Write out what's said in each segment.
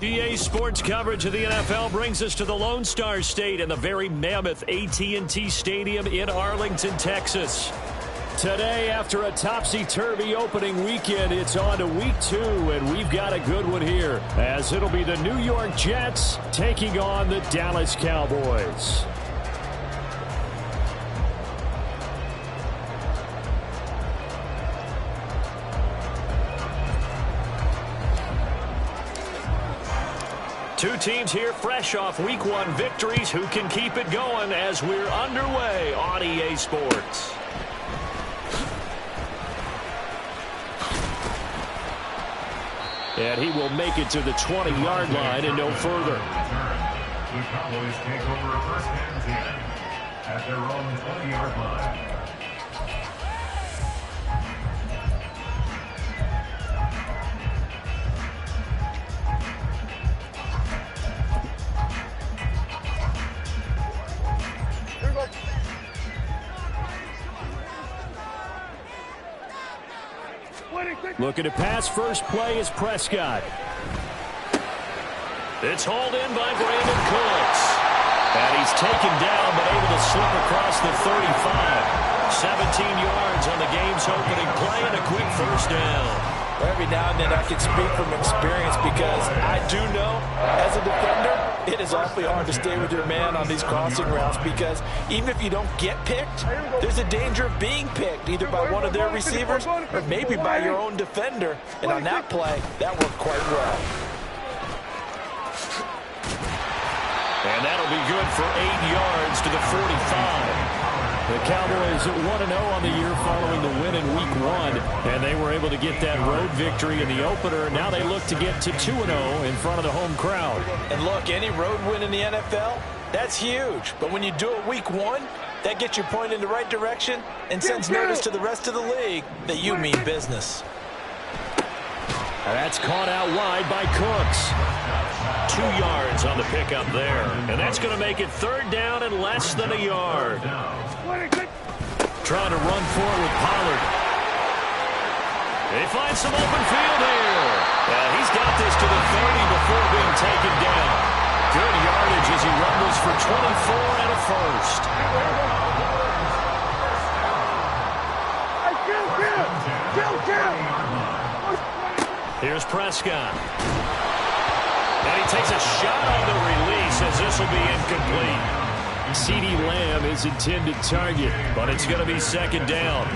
EA Sports coverage of the NFL brings us to the Lone Star State and the very mammoth AT&T Stadium in Arlington, Texas. Today, after a topsy-turvy opening weekend, it's on to week 2, and we've got a good one here, as it'll be the New York Jets taking on the Dallas Cowboys. Two teams here fresh off Week 1 victories. Who can keep it going as we're underway on EA Sports? And he will make it to the 20-yard line and no further. The Cowboys take over a first-hand team at their own 20-yard line. Looking to pass. First play is Prescott. It's hauled in by Brandon Cooks. And he's taken down but able to slip across the 35. 17 yards on the game's opening play and a quick first down. Every now and then I can speak from experience because I do know as a defender it is awfully hard to stay with your man on these crossing routes because even if you don't get picked, there's a danger of being picked either by one of their receivers or maybe by your own defender. And on that play, that worked quite well. And that'll be good for 8 yards to the 45. The Cowboys 1-0 on the year following the win in Week 1, and they were able to get that road victory in the opener. Now they look to get to 2-0 in front of the home crowd. And look, any road win in the NFL, that's huge. But when you do it Week 1, that gets you pointed in the right direction and sends notice to the rest of the league that you mean business. And that's caught out wide by Cooks. 2 yards on the pickup there. And that's going to make it third down and less than a yard. Trying to run forward with Pollard. They find some open field here. He's got this to the 30 before being taken down. Good yardage as he rumbles for 24 and a first. Here's Prescott. And he takes a shot on the release as this will be incomplete. CeeDee Lamb is intended target, but it's going to be second down.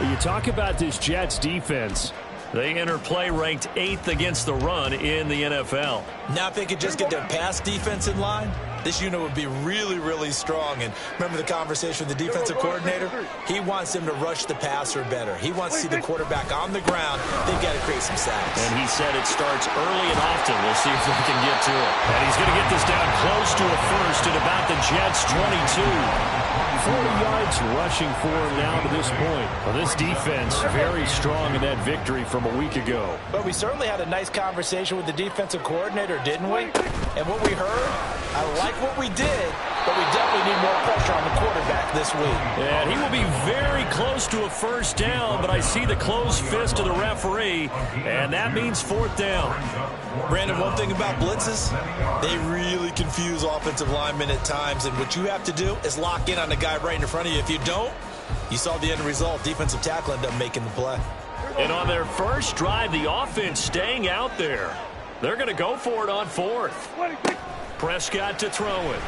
You talk about this Jets defense. They enter play ranked 8th against the run in the NFL. Now if they could just get their pass defense in line, this unit would be really, really strong. And remember the conversation with the defensive coordinator? He wants them to rush the passer better. He wants to see the quarterback on the ground. They've got to create some sacks. And he said it starts early and often. We'll see if they can get to it. And he's going to get this down close to a first at about the Jets' 22. 40 yards rushing for him now to this point. Well, this defense very strong in that victory from a week ago. But we certainly had a nice conversation with the defensive coordinator, didn't we? And what we heard, I like what we did, but we definitely need more pressure on the quarterback this week. And he will be very close to a first down, but I see the closed fist of the referee, and that means fourth down. Brandon, one thing about blitzes, they really confuse offensive linemen at times, and what you have to do is lock in on the guy right in front of you. If you don't, you saw the end result. Defensive tackle ended up making the play. And on their first drive, the offense staying out there. They're going to go for it on fourth. Prescott to throw it.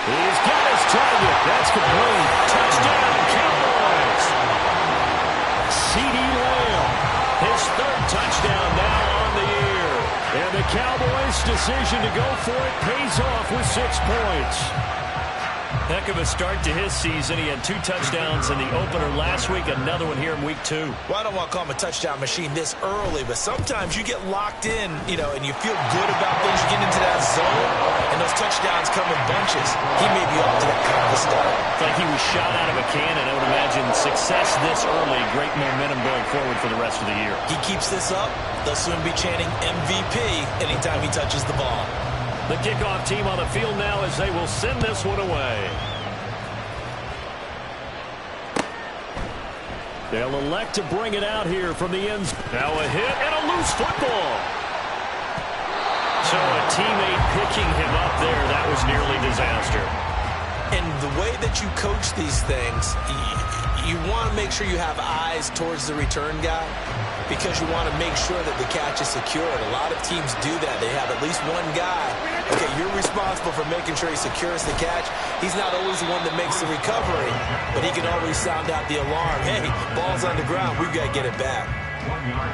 He's got his target. That's complete. Touchdown, Cowboys. C.D. Lamb, his third touchdown now on the year. And the Cowboys' decision to go for it pays off with 6 points. Heck of a start to his season. He had 2 touchdowns in the opener last week, another one here in week 2. Well, I don't want to call him a touchdown machine this early, but sometimes you get locked in, and you feel good about things. You get into that zone, and those touchdowns come in bunches. He may be off to that kind of a start. It's like he was shot out of a cannon. I would imagine success this early, great momentum going forward for the rest of the year. He keeps this up, they'll soon be chanting MVP anytime he touches the ball. The kickoff team on the field now as they will send this one away. They'll elect to bring it out here from the end zone. Now a hit and a loose football. So a teammate picking him up there, that was nearly disaster. And the way that you coach these things, you want to make sure you have eyes towards the return guy, because you want to make sure that the catch is secured. A lot of teams do that. They have at least one guy. Okay, you're responsible for making sure he secures the catch. He's not always the one that makes the recovery, but he can always sound out the alarm. Hey, ball's on the ground. We've got to get it back.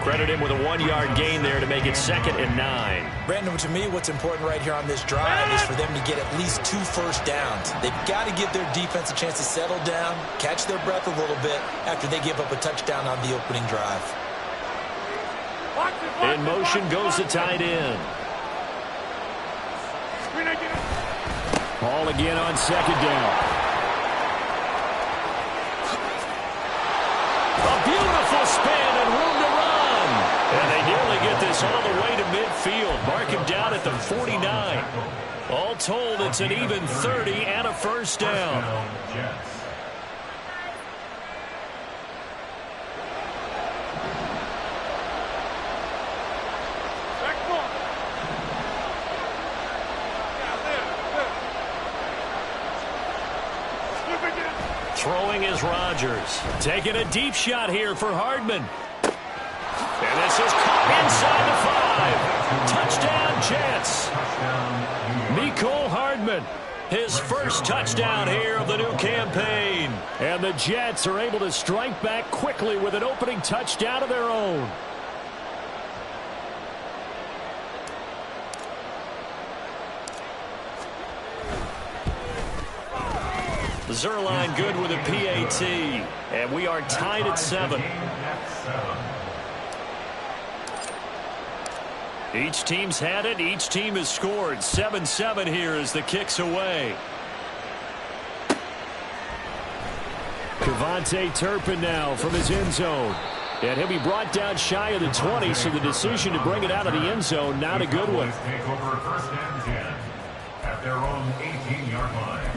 Credit him with a 1-yard gain there to make it 2nd and 9. Brandon, to me, what's important right here on this drive is for them to get at least 2 first downs. They've got to give their defense a chance to settle down, catch their breath a little bit after they give up a touchdown on the opening drive. In motion goes the tight end. Ball again on 2nd down. A beautiful spin and room to run. And they nearly get this all the way to midfield. Mark him down at the 49. All told, it's an even 30 and a first down. Throwing is Rodgers. Taking a deep shot here for Hardman. And this is caught inside the 5. Touchdown, Jets. Mecole Hardman, his first touchdown here of the new campaign. And the Jets are able to strike back quickly with an opening touchdown of their own. Zerline good with a PAT. And we are tied at 7. Each team's had it. Each team has scored. 7-7 here as the kick's away. Kevontae Turpin now from his end zone. And he'll be brought down shy of the 20, so the decision to bring it out of the end zone, not a good one. Take over 1st and 10 at their own 18-yard line.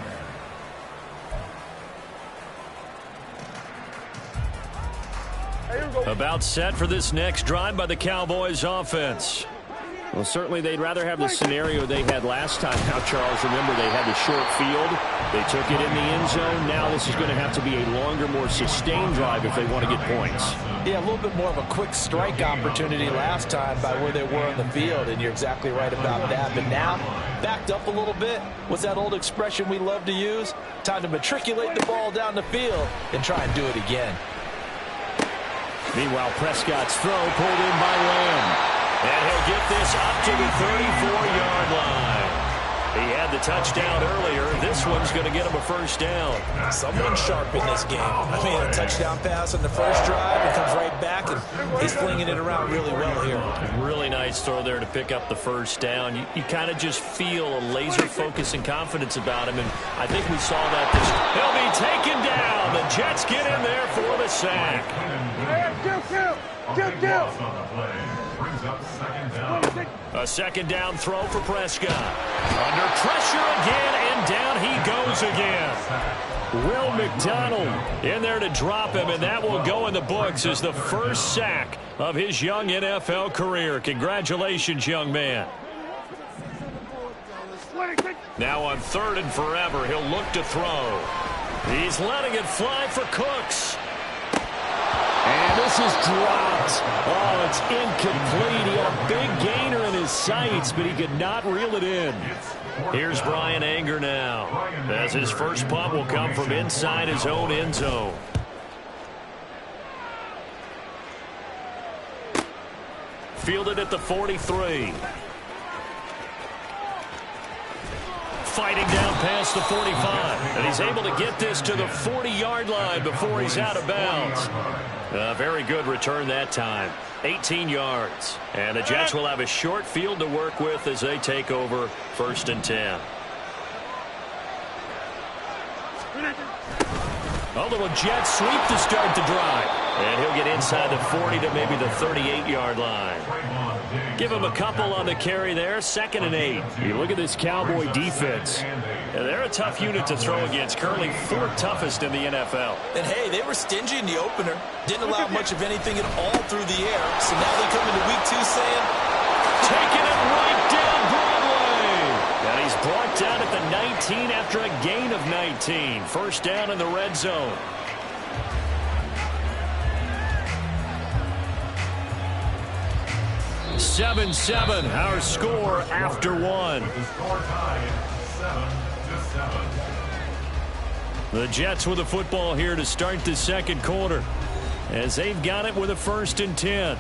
About set for this next drive by the Cowboys offense. Well, certainly they'd rather have the scenario they had last time. Now, Charles, remember they had the short field. They took it in the end zone. Now this is going to have to be a longer, more sustained drive if they want to get points. Yeah, a little bit more of a quick strike opportunity last time by where they were on the field, and you're exactly right about that. But now, backed up a little bit. What's that old expression we love to use? Time to matriculate the ball down the field and try and do it again. Meanwhile, Prescott's throw pulled in by Lamb. And he'll get this up to the 34-yard line. He had the touchdown earlier. This one's going to get him a first down. Someone's sharp in this game. I mean, a touchdown pass on the first drive. He comes right back, and he's flinging it around really well here. Really nice throw there to pick up the first down. You kind of just feel a laser focus and confidence about him, and I think we saw that. He'll be taken down. The Jets get in there for the sack. Brings up second down. A second down throw for Prescott. Under pressure again, and down he goes again. Will McDonald in there to drop him, and that will go in the books as the first sack of his young NFL career. Congratulations, young man. Now on 3rd and forever, he'll look to throw. He's letting it fly for Cooks. And this is dropped. Oh, it's incomplete. He had a big gainer in his sights, but he could not reel it in. Here's Brian Anger now, as his first punt will come from inside his own end zone. Fielded at the 43. Fighting down past the 45. And he's able to get this to the 40-yard line before he's out of bounds. A very good return that time. 18 yards. And the Jets will have a short field to work with as they take over 1st and 10. A little jet sweep to start the drive. And he'll get inside the 40 to maybe the 38-yard line. Give him a couple on the carry there. 2nd and 8. You look at this Cowboy defense. And they're a tough unit to throw against. Currently 4th toughest in the NFL. And hey, they were stingy in the opener. Didn't allow much of anything at all through the air. So now they come into week 2 saying, taking it right down Broadway. And he's brought down at the 19 after a gain of 19. First down in the red zone. (7-7) our score after one. The score tied 7-7. The Jets with the football here to start the second quarter, as they've got it with a 1st and 10.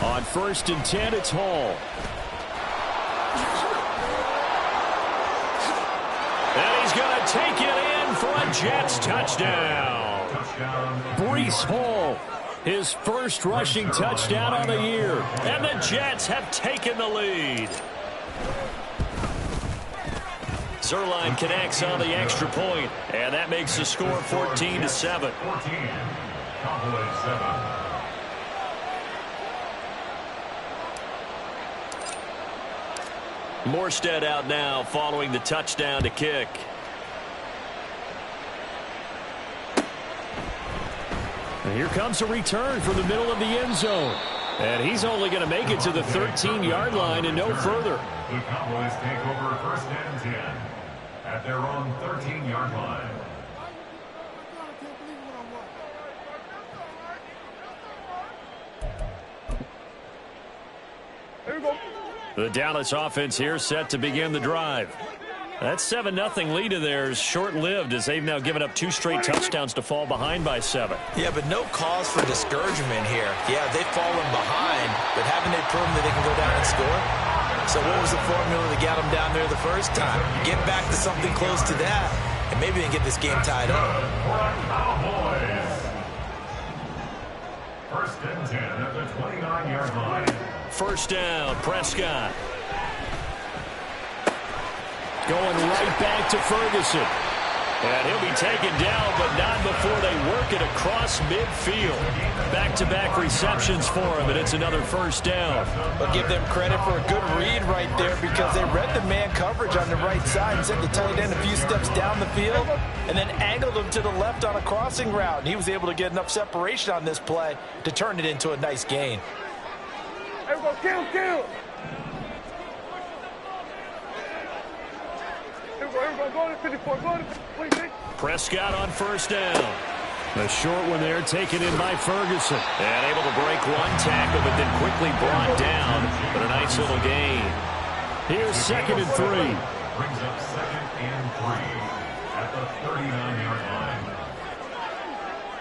On 1st and 10, it's Hall. And he's going to take it in for a Jets touchdown. Breece Hall, his first rushing touchdown on the year. And the Jets have taken the lead. Zerline connects on the extra point, and that makes the score 14-7. 14. Cowboys 7. Morstead out now following the touchdown to kick. And here comes a return from the middle of the end zone. And he's only going to make it to the 13-yard line and no further. The Cowboys take over 1st and 10 at their own 13-yard line. Here we go. The Dallas offense here set to begin the drive. That 7-0 lead of theirs short-lived as they've now given up 2 straight touchdowns to fall behind by 7. yeah, but no cause for discouragement here. Yeah, they've fallen behind, but haven't they proven that they can go down and score? So what was the formula that got them down there the first time? Get back to something close to that, and maybe they can get this game tied up. Cowboys. 1st and 10 at the 29-yard line. First down, Prescott. Going right back to Ferguson. And he'll be taken down, but not before they work it across midfield. Back-to-back receptions for him, and it's another first down. But give them credit for a good read right there because they read the man coverage on the right side and sent the tight end a few steps down the field and then angled him to the left on a crossing route. And he was able to get enough separation on this play to turn it into a nice gain. Here we go, kill. Here we go, go to 54, go to 26. Prescott on first down. A short one there taken in by Ferguson. And able to break one tackle, but then quickly brought down. But a nice little gain. Here's 2nd and 3. Brings up 2nd and 3 at the 39-yard line.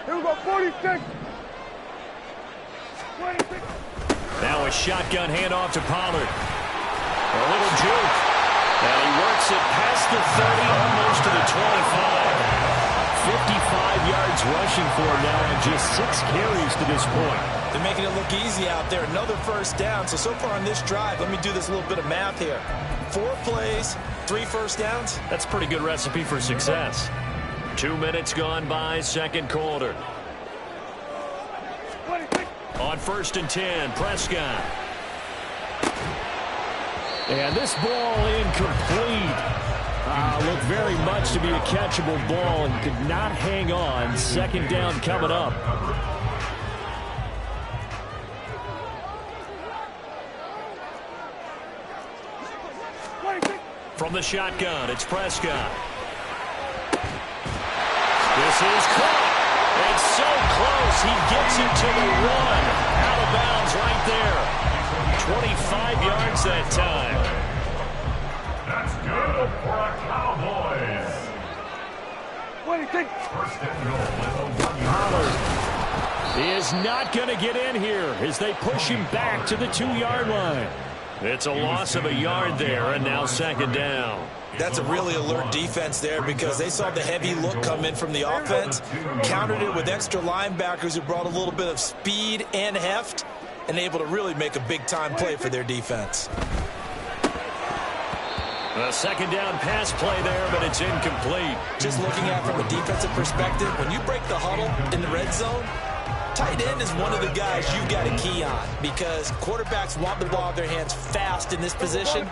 Here we go, 46. 26. Now a shotgun handoff to Pollard. A little juke. And he works it past the 30, almost to the 25. 55 yards rushing for him now and just 6 carries to this point. They're making it look easy out there. Another first down. So far on this drive, let me do this little bit of math here. 4 plays, 3 first downs. That's a pretty good recipe for success. 2 minutes gone by, second quarter. On 1st and 10, Prescott. And this ball incomplete. Looked very much to be a catchable ball and could not hang on. Second down coming up. From the shotgun, it's Prescott. This is caught. It's so close. He gets it to the 1. Out of bounds right there. 25 yards that time. That's good for a Cowboys. What do you think? First and goal at the 1 yard. Pollard is not going to get in here as they push him back to the 2-yard line. It's a loss of a yard there, and now second down. That's a really alert defense there because they saw the heavy look come in from the offense, countered it with extra linebackers who brought a little bit of speed and heft, and able to really make a big-time play for their defense. A second down pass play there, but it's incomplete. Just looking at it from a defensive perspective, when you break the huddle in the red zone, tight end is one of the guys you've got to key on because quarterbacks want the ball in their hands fast in this position,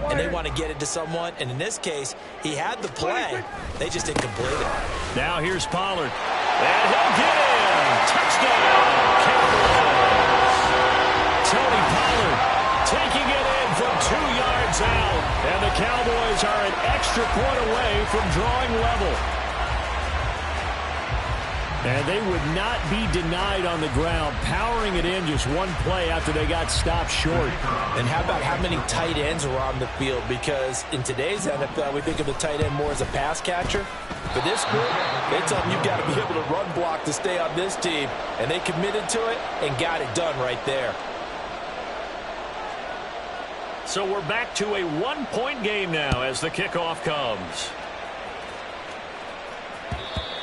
and they want to get it to someone. And in this case, he had the play. They just didn't complete it. Now here's Pollard. And he'll get in. Touchdown, Cowboys. Tony Pollard taking it in from 2 yards out. And the Cowboys are an extra point away from drawing level. And they would not be denied on the ground, powering it in just one play after they got stopped short. And how about how many tight ends are on the field? Because in today's NFL, we think of the tight end more as a pass catcher. For this group, they tell them you've got to be able to run block to stay on this team. And they committed to it and got it done right there. So we're back to a 1-point game now as the kickoff comes.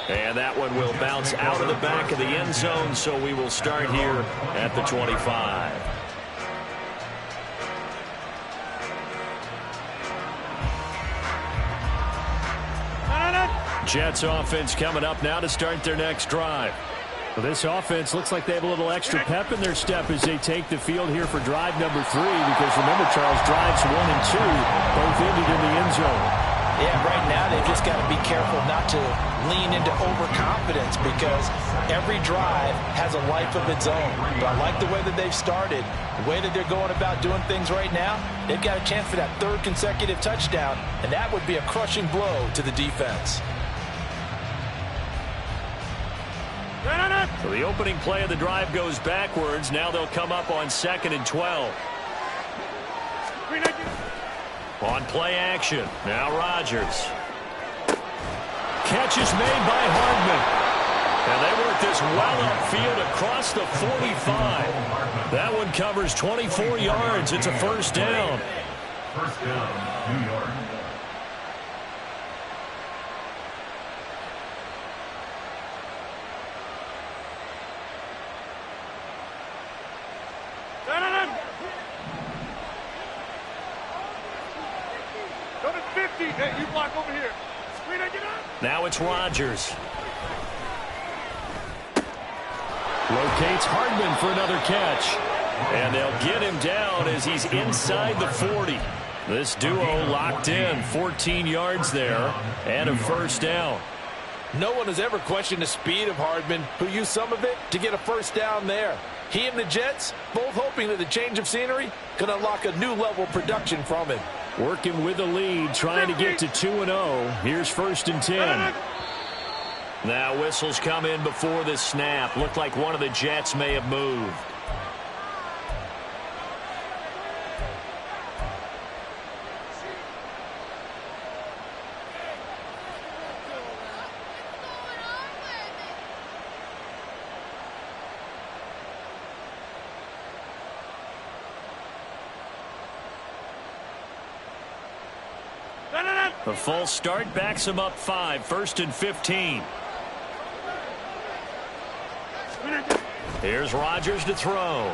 And that one will bounce out of the back of the end zone, so we will start here at the 25. Jets offense coming up now to start their next drive. Well, this offense looks like they have a little extra pep in their step as they take the field here for drive number 3, because remember, Charles, drives 1 and 2 both ended in the end zone. Yeah, right now they've just got to be careful not to lean into overconfidence because every drive has a life of its own. But I like the way that they've started, the way that they're going about doing things right now. They've got a chance for that 3rd consecutive touchdown, and that would be a crushing blow to the defense. So the opening play of the drive goes backwards. Now they'll come up on 2nd and 12. On play action, now Rodgers. Catch is made by Hardman. And they work this well upfield across the 45. That one covers 24 yards. It's a first down. First down, New York. Hey, you block over here. Now it's Rodgers. Locates Hardman for another catch. And they'll get him down as he's inside the 40. This duo locked in, 14 yards there, and a first down. No one has ever questioned the speed of Hardman, who used some of it to get a first down there. He and the Jets both hoping that the change of scenery could unlock a new level of production from him. Working with the lead, trying to get to 2-0. Here's 1st and 10. Now whistles come in before the snap. Looked like one of the Jets may have moved. The full start backs him up 5, 1st and 15. Here's Rodgers to throw.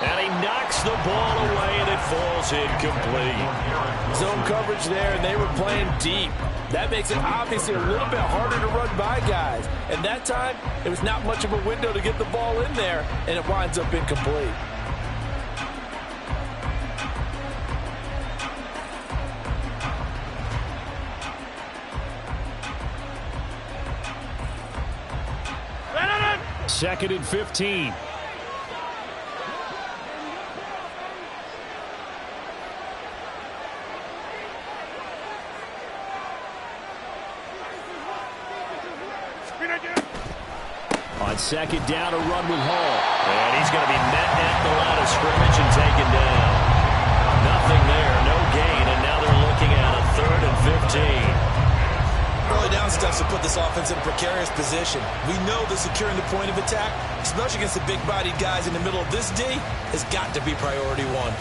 And he knocks the ball away, and it falls incomplete. Zone coverage there, and they were playing deep. That makes it obviously a little bit harder to run by guys. And that time, it was not much of a window to get the ball in there, and it winds up incomplete. Second and 15. On second down, a run with Hall. And he's going to be met at the line of scrimmage and taken down. Nothing there, no gain, and now they're looking at a 3rd and 15. Early down stuff to put this offense in a precarious position. We know that securing the point of attack, especially against the big-bodied guys in the middle of this D, has got to be priority one.